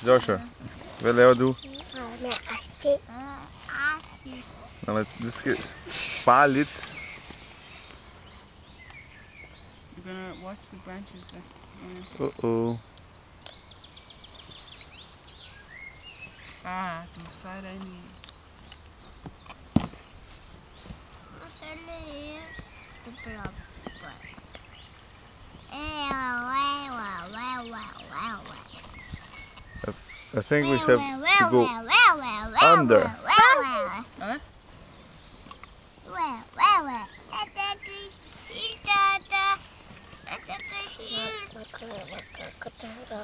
Joshua, hvad laver du? Nå, men du skal spare lidt. You're gonna watch the branches there. Uh-oh. Du sejler ind i. I think we have to go under. Hvad?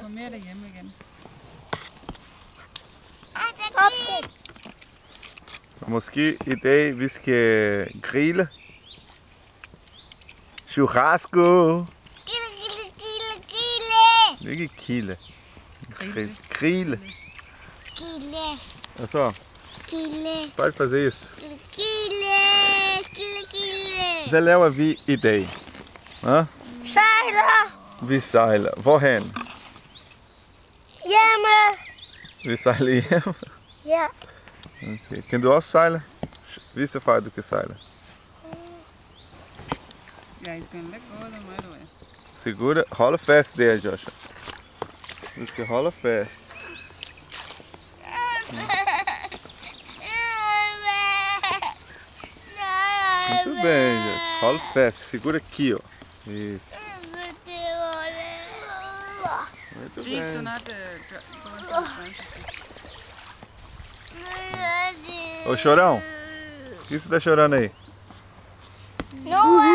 Kom mere derhjemme igen. Måske i dag vi skal grille. Churrasco. Ikke kille. Grille. Og så. Pode fazer isso. Hvad laver vi i dag? Hã? Sejler! Vi sejler. Hvorhen? Hjemme! Vi sejler hjem. Ja. Okay. Kan du også sejle? Vis dig fra, at du kan sejle. Yeah, he's gonna let go of them right away. Segura. Rola fast der, Joshua. Du skal holde fast. Muito bem, Joshua. Rola fast. Segura aqui, ó. Isso. Muito Please do bem. not go into the branches. Ô, Chorão. O que você tá chorando aí? Não é.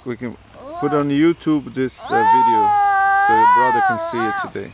We can put on YouTube this video so your brother can see it today.